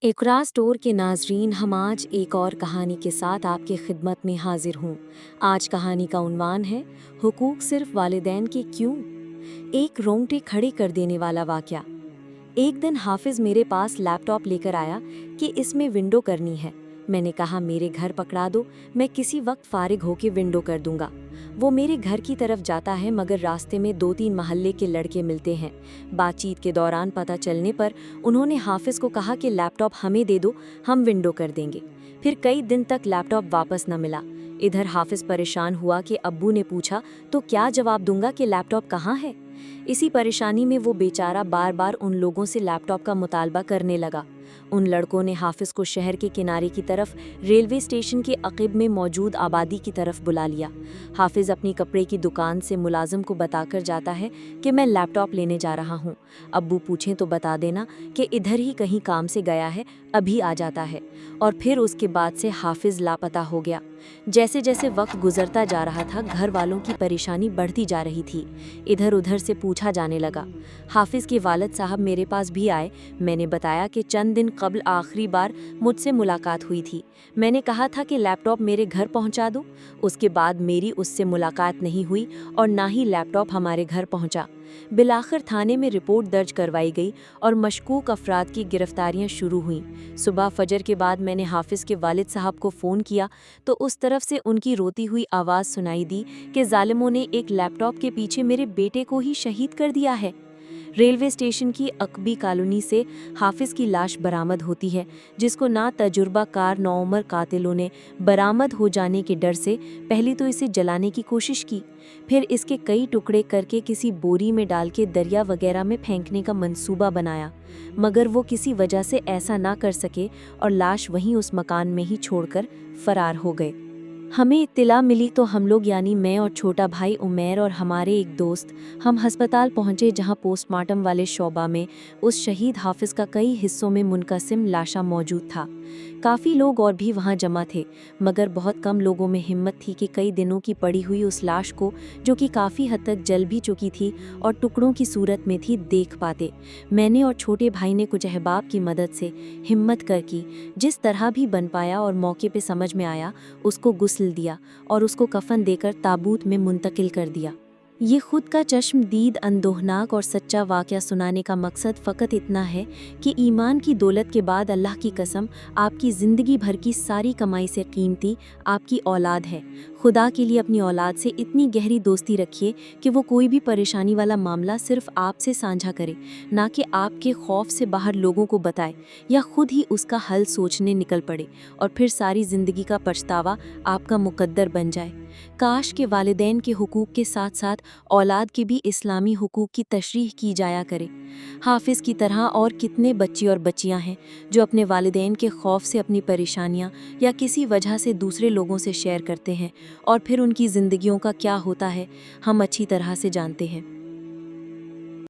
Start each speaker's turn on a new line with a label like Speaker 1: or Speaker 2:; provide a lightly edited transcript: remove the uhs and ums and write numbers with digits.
Speaker 1: इकरा store के नाजरीन, हम आज एक और कहानी के साथ आपकी खिदमत में हाजिर हूँ। आज कहानी का उन्वान है हुकूक सिर्फ वालिदैन के क्यों। एक रोंगटे खड़े कर देने वाला वाकया। एक दिन हाफिज मेरे पास लैपटॉप लेकर आया कि इसमें विंडो करनी है। मैंने कहा मेरे घर पकड़ा दो, मैं किसी वक्त फारिग होके विंडो कर दूंगा। वो मेरे घर की तरफ जाता है मगर रास्ते में 2-3 मोहल्ले के लड़के मिलते हैं। बातचीत के दौरान पता चलने पर उन्होंने हाफिज को कहा कि लैपटॉप हमें दे दो, हम विंडो कर देंगे। फिर कई दिन तक लैपटॉप वापस न मिला। इधर हाफिज परेशान हुआ कि अब्बू ने पूछा तो क्या जवाब दूंगा कि लैपटॉप कहाँ है। इसी परेशानी में वो बेचारा बार बार उन लोगों से लैपटॉप का मुतालबा करने लगा। उन लड़कों ने हाफिज को शहर के किनारे की तरफ रेलवे स्टेशन के अक़िब में मौजूद आबादी की तरफ बुला लिया। हाफिज अपनी कपड़े की दुकान से मुलाजिम को बताकर जाता है कि मैं लैपटॉप लेने जा रहा हूँ। अब्बू पूछें तो बता देना कि इधर ही कहीं काम से गया है, अभी आ जाता है। और फिर उसके बाद से हाफिज लापता हो गया। जैसे जैसे वक्त गुजरता जा रहा था, घर वालों की परेशानी बढ़ती जा रही थी। इधर उधर से पूछा जाने लगा। हाफिज के वालिद साहब मेरे पास भी आए। मैंने बताया कि चंद दिन कबल आखिरी बार मुझसे मुलाकात हुई थी। मैंने कहा था कि लैपटॉप मेरे घर पहुंचा दो। उसके बाद मेरी उससे मुलाकात नहीं हुई और ना ही लैपटॉप हमारे घर पहुंचा। बिलाखिर थाने में रिपोर्ट दर्ज करवाई गई और मशकूक अफराद की गिरफ्तारियां शुरू हुईं। सुबह फजर के बाद मैंने हाफिज के वालिद साहब को फ़ोन किया तो उस तरफ से उनकी रोती हुई आवाज़ सुनाई दी कि जालिमों ने एक लैपटॉप के पीछे मेरे बेटे को ही शहीद कर दिया है। रेलवे स्टेशन की अकबी कॉलोनी से हाफिज की लाश बरामद होती है, जिसको ना तजुर्बाकार नौउम्र कातिलों ने बरामद हो जाने के डर से पहले तो इसे जलाने की कोशिश की, फिर इसके कई टुकड़े करके किसी बोरी में डाल के दरिया वगैरह में फेंकने का मंसूबा बनाया, मगर वो किसी वजह से ऐसा ना कर सके और लाश वहीं उस मकान में ही छोड़कर फरार हो गए। हमें इत्तिला मिली तो हम लोग यानी मैं और छोटा भाई उमैर और हमारे एक दोस्त हम अस्पताल पहुंचे, जहां पोस्टमार्टम वाले शोबा में उस शहीद हाफिज का कई हिस्सों में मुनकसिम लाशा मौजूद था। काफ़ी लोग और भी वहां जमा थे, मगर बहुत कम लोगों में हिम्मत थी कि कई दिनों की पड़ी हुई उस लाश को, जो कि काफ़ी हद तक जल भी चुकी थी और टुकड़ों की सूरत में थी, देख पाते। मैंने और छोटे भाई ने कुछ अहबाब की मदद से हिम्मत कर की, जिस तरह भी बन पाया और मौके पे समझ में आया उसको गुस्ल दिया और उसको कफन देकर ताबूत में मुंतकिल कर दिया। ये खुद का चश्मदीद अंदोहनाक और सच्चा वाक़या सुनाने का मकसद फ़कत इतना है कि ईमान की दौलत के बाद अल्लाह की कसम, आपकी ज़िंदगी भर की सारी कमाई से कीमती आपकी औलाद है। खुदा के लिए अपनी औलाद से इतनी गहरी दोस्ती रखिए कि वो कोई भी परेशानी वाला मामला सिर्फ आपसे साझा करे, ना कि आपके खौफ से बाहर लोगों को बताए या खुद ही उसका हल सोचने निकल पड़े और फिर सारी ज़िंदगी का पछतावा आपका मुकद्दर बन जाए। काश के वालिदैन के हुकूक के साथ साथ औलाद के भी इस्लामी हुकूक की तशरीह की जाया करे। हाफिज़ की तरह और कितने बच्चे और बच्चियां हैं जो अपने वालिदैन के खौफ से अपनी परेशानियां या किसी वजह से दूसरे लोगों से शेयर करते हैं और फिर उनकी ज़िंदगियों का क्या होता है हम अच्छी तरह से जानते हैं।